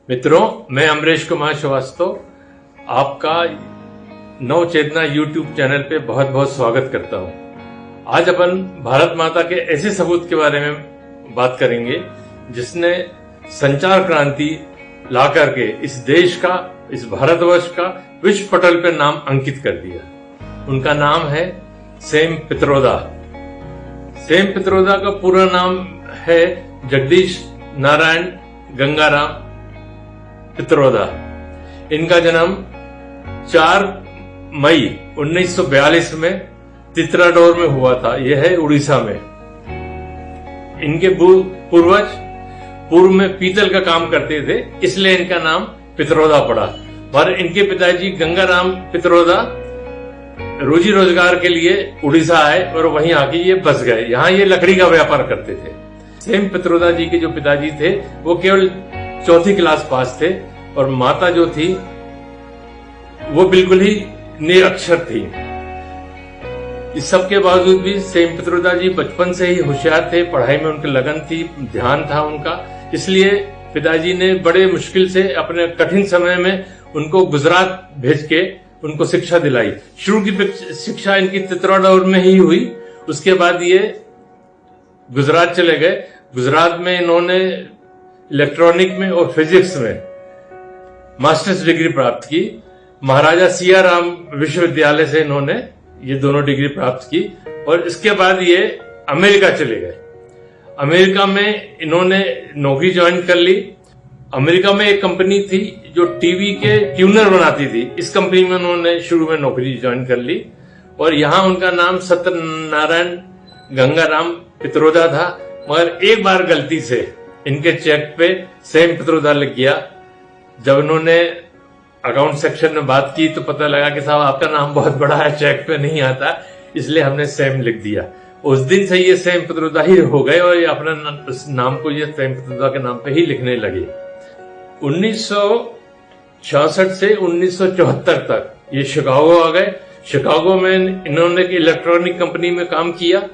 मित्रों, मैं अमरीश कुमार श्रीवास्तव आपका नव चेतना यूट्यूब चैनल पे बहुत बहुत स्वागत करता हूं। आज अपन भारत माता के ऐसे सबूत के बारे में बात करेंगे जिसने संचार क्रांति ला करके इस देश का, इस भारतवर्ष का विश्व पटल पर नाम अंकित कर दिया। उनका नाम है सैम पित्रोदा। सैम पित्रोदा का पूरा नाम है जगदीश नारायण गंगाराम पित्रोदा। इनका जन्म 4 मई 1942 में तित्राडोर में हुआ था। यह है उड़ीसा में। इनके पूर्वज पूर्व में पीतल का काम करते थे, इसलिए इनका नाम पित्रोदा पड़ा। पर इनके पिताजी गंगाराम पित्रोदा रोजी रोजगार के लिए उड़ीसा आए और वहीं आके ये बस गए। यहाँ ये लकड़ी का व्यापार करते थे। सैम पित्रोदा जी के जो पिताजी थे वो केवल 4th क्लास पास थे और माता जो थी वो बिल्कुल ही निरक्षर थी। इस सब के बावजूद भी सैम पित्रोदा जी बचपन से ही होशियार थे, पढ़ाई में उनकी लगन थी, ध्यान था उनका। इसलिए पिताजी ने बड़े मुश्किल से अपने कठिन समय में उनको गुजरात भेज के उनको शिक्षा दिलाई। शुरू की शिक्षा इनकी तित्राडोर में ही हुई। उसके बाद ये गुजरात चले गए। गुजरात में इन्होंने इलेक्ट्रॉनिक में और फिजिक्स में मास्टर्स डिग्री प्राप्त की। महाराजा सियाराम विश्वविद्यालय से इन्होंने ये दोनों डिग्री प्राप्त की और इसके बाद ये अमेरिका चले गए। अमेरिका में इन्होंने नौकरी ज्वाइन कर ली। अमेरिका में एक कंपनी थी जो टीवी के ट्यूनर बनाती थी। इस कंपनी में उन्होंने शुरू में नौकरी ज्वाइन कर ली और यहाँ उनका नाम सत्यनारायण गंगाराम पित्रोदा था। मगर एक बार गलती से इनके चेक पे सैम पित्रोदा लिख गया। जब उन्होंने अकाउंट सेक्शन में बात की तो पता लगा कि साहब आपका नाम बहुत बड़ा है, चेक पे नहीं आता, इसलिए हमने सैम लिख दिया। उस दिन से ये सैम पित्रोदा ही हो गए और ये अपना नाम को ये सैम पित्रोदा के नाम पे ही लिखने लगे। 1966 से 1974 तक ये शिकागो आ गए। शिकागो में इन्होंने इलेक्ट्रॉनिक कंपनी में काम किया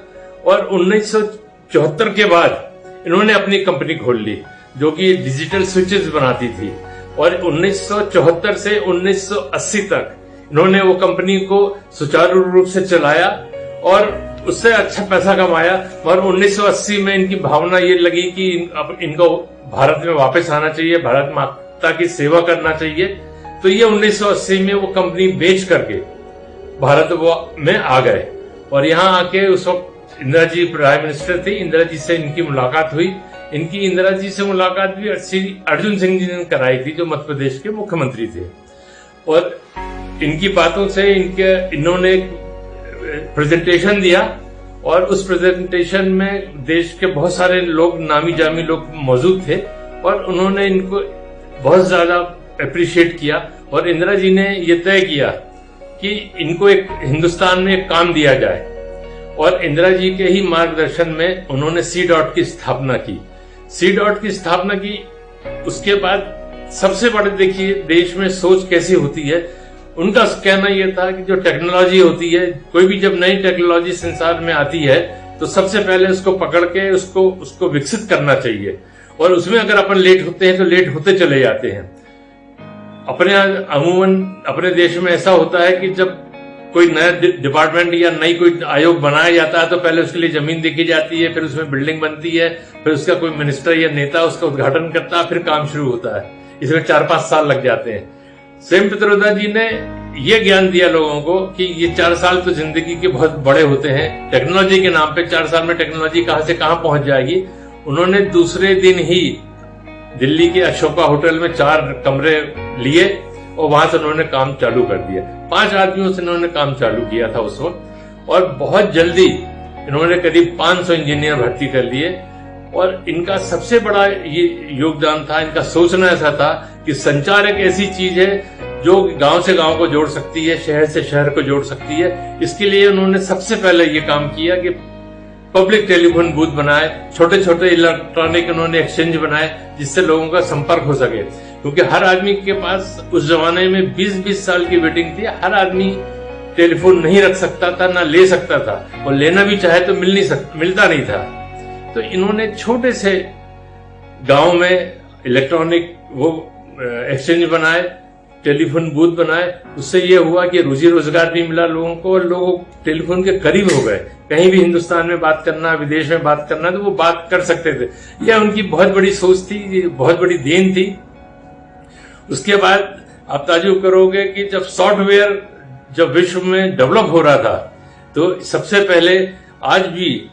और 1974 के बाद इन्होंने अपनी कंपनी खोल ली जो कि डिजिटल स्विचेस बनाती थी। और 1974 से 1980 तक इन्होंने वो कंपनी को सुचारू रूप से चलाया और उससे अच्छा पैसा कमाया। और 1980 में इनकी भावना ये लगी कि इनको भारत में वापस आना चाहिए, भारत माता की सेवा करना चाहिए। तो ये 1980 में वो कंपनी बेच करके भारत में आ गए और यहाँ आके उस वक्त इंदिरा जी प्राइम मिनिस्टर थी। इंदिरा जी से इनकी मुलाकात हुई। इनकी इंदिरा जी से मुलाकात भी श्री अर्जुन सिंह जी ने कराई थी जो मध्य प्रदेश के मुख्यमंत्री थे। और इनकी बातों से इन्होंने एक प्रेजेंटेशन दिया और उस प्रेजेंटेशन में देश के बहुत सारे लोग, नामी जामी लोग मौजूद थे और उन्होंने इनको बहुत ज्यादा अप्रिशिएट किया। और इंदिरा जी ने यह तय किया कि इनको एक हिंदुस्तान में एक काम दिया जाए और इंदिरा जी के ही मार्गदर्शन में उन्होंने C.DOT की स्थापना की। C.DOT की स्थापना की। उसके बाद सबसे बड़े देखिए देश में सोच कैसी होती है। उनका कहना यह था कि जो टेक्नोलॉजी होती है, कोई भी जब नई टेक्नोलॉजी संसार में आती है तो सबसे पहले उसको पकड़ के उसको विकसित करना चाहिए और उसमें अगर अपन लेट होते हैं तो लेट होते चले जाते हैं। अमूमन अपने देश में ऐसा होता है कि जब कोई नया डिपार्टमेंट या नई कोई आयोग बनाया जाता है तो पहले उसके लिए जमीन देखी जाती है, फिर उसमें बिल्डिंग बनती है, फिर उसका कोई मिनिस्टर या नेता उसका उद्घाटन करता है, फिर काम शुरू होता है। इसमें 4-5 साल लग जाते हैं। सैम पित्रोदा जी ने ये ज्ञान दिया लोगों को कि ये 4 साल तो जिंदगी के बहुत बड़े होते हैं। टेक्नोलॉजी के नाम पे 4 साल में टेक्नोलॉजी कहां से कहां पहुंच जाएगी। उन्होंने दूसरे दिन ही दिल्ली के अशोका होटल में 4 कमरे लिए और वहां से उन्होंने काम चालू कर दिया। 5 आदमियों से इन्होंने काम चालू किया था उस वक्त और बहुत जल्दी इन्होंने करीब 500 इंजीनियर भर्ती कर लिए। और इनका सबसे बड़ा ये योगदान था, इनका सोचना ऐसा था कि संचार एक ऐसी चीज है जो गांव से गांव को जोड़ सकती है, शहर से शहर को जोड़ सकती है। इसके लिए उन्होंने सबसे पहले ये काम किया कि पब्लिक टेलीफोन बूथ बनाए, छोटे छोटे इलेक्ट्रॉनिक उन्होंने एक्सचेंज बनाए जिससे लोगों का संपर्क हो सके। क्योंकि हर आदमी के पास उस जमाने में 20-20 साल की वेटिंग थी। हर आदमी टेलीफोन नहीं रख सकता था, ना ले सकता था, और लेना भी चाहे तो मिलता नहीं था। तो इन्होंने छोटे से गांव में इलेक्ट्रॉनिक वो एक्सचेंज बनाए, टेलीफोन बूथ बनाए। उससे ये हुआ कि रोजी रोजगार भी मिला लोगों को और लोग टेलीफोन के करीब हो गए। कहीं भी हिंदुस्तान में बात करना, विदेश में बात करना, तो वो बात कर सकते थे। यह उनकी बहुत बड़ी सोच थी, बहुत बड़ी देन थी। उसके बाद आप ताज्जुब करोगे कि जब सॉफ्टवेयर जब विश्व में डेवलप हो रहा था, तो सबसे पहले, आज भी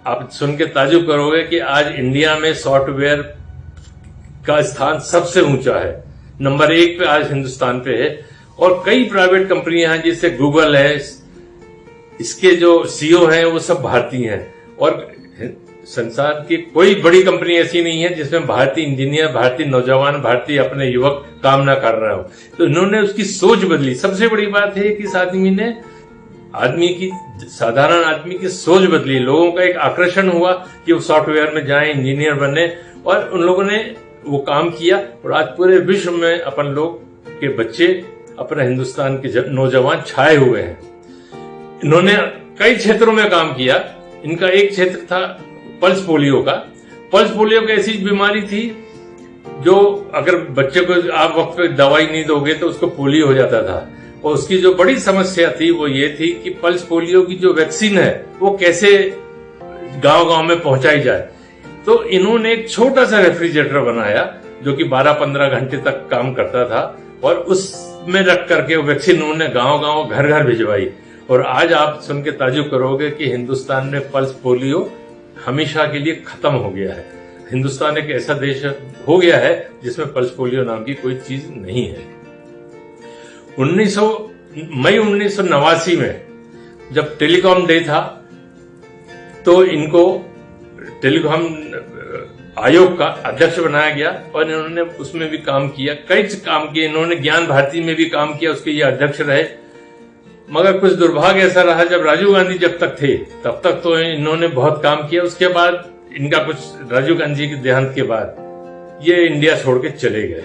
आप सुन के ताज्जुब करोगे कि आज इंडिया में सॉफ्टवेयर का स्थान सबसे ऊंचा है, नंबर 1 पे आज हिंदुस्तान पे है। और कई प्राइवेट कंपनियां हैं, जैसे गूगल है, इसके जो सीईओ हैं वो सब भारतीय हैं। और संसार की कोई बड़ी कंपनी ऐसी नहीं है जिसमें भारतीय इंजीनियर, भारतीय नौजवान, भारतीय अपने युवक काम ना कर रहे हो। तो इन्होंने उसकी सोच बदली। सबसे बड़ी बात है कि इस आदमी ने साधारण आदमी की सोच बदली। लोगों का एक आकर्षण हुआ कि वो सॉफ्टवेयर में जाएं, इंजीनियर बने, और उन लोगों ने वो काम किया। और आज पूरे विश्व में अपन लोग के बच्चे, अपने हिंदुस्तान के नौजवान छाए हुए हैं। इन्होंने कई क्षेत्रों में काम किया। इनका एक क्षेत्र था पल्स पोलियो का। पल्स पोलियो की ऐसी बीमारी थी जो अगर बच्चे को आप वक्त पे दवाई नहीं दोगे तो उसको पोलियो हो जाता था। और उसकी जो बड़ी समस्या थी वो ये थी कि पल्स पोलियो की जो वैक्सीन है वो कैसे गांव-गांव में पहुंचाई जाए। तो इन्होंने एक छोटा सा रेफ्रिजरेटर बनाया जो कि 12-15 घंटे तक काम करता था, और उसमें रख करके वो वैक्सीन उन्होंने गांव-गांव, घर-घर भिजवाई। और आज आप सुन के ताज्जुब करोगे कि हिंदुस्तान में पल्स पोलियो हमेशा के लिए खत्म हो गया है। हिंदुस्तान एक ऐसा देश हो गया है जिसमें पल्स पोलियो नाम की कोई चीज नहीं है। मई 1989 में जब टेलीकॉम डे था, तो इनको टेलीकॉम आयोग का अध्यक्ष बनाया गया और इन्होंने उसमें भी काम किया, कई काम किए। इन्होंने ज्ञान भारती में भी काम किया, उसके ये अध्यक्ष रहे। मगर कुछ दुर्भाग्य ऐसा रहा, जब राजीव गांधी जब तक थे तब तक तो इन्होंने बहुत काम किया। उसके बाद इनका कुछ, राजीव गांधी के देहांत के बाद ये इंडिया छोड़ के चले गए।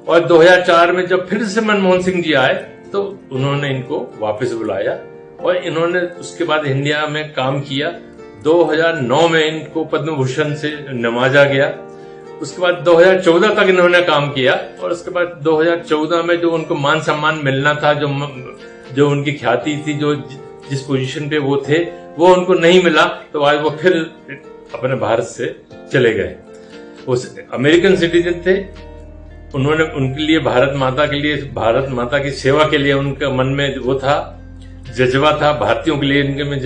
और 2004 में जब फिर से मनमोहन सिंह जी आए तो उन्होंने इनको वापस बुलाया और इन्होंने उसके बाद इंडिया में काम किया। 2009 में इनको पद्म भूषण से नवाजा गया। उसके बाद 2014 तक इन्होंने काम किया और उसके बाद 2014 में जो उनको मान सम्मान मिलना था, जो उनकी ख्याति थी, जो जिस पोजीशन पे वो थे, वो उनको नहीं मिला। तो आज वो फिर अपने भारत से चले गए। वो अमेरिकन सिटीजन थे। उन्होंने उनके लिए भारत माता के लिए, भारत माता की सेवा के लिए उनका मन में वो था, जज्बा था, भारतीयों के लिए इनके में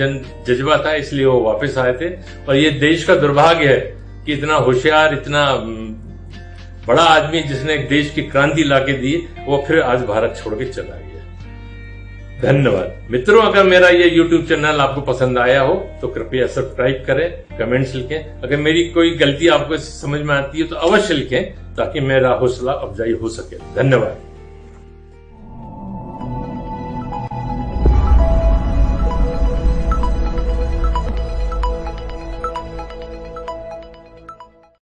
जज्बा था, इसलिए वो वापस आए थे। और ये देश का दुर्भाग्य है कि इतना होशियार, इतना बड़ा आदमी जिसने एक देश की क्रांति लाके दी, वो फिर आज भारत छोड़ के चला गया। धन्यवाद मित्रों। अगर मेरा ये YouTube चैनल आपको पसंद आया हो तो कृपया सब्सक्राइब करें, कमेंट्स लिखें। अगर मेरी कोई गलती आपको समझ में आती है तो अवश्य लिखें ताकि मेरा हौसला अफजाई हो सके। धन्यवाद।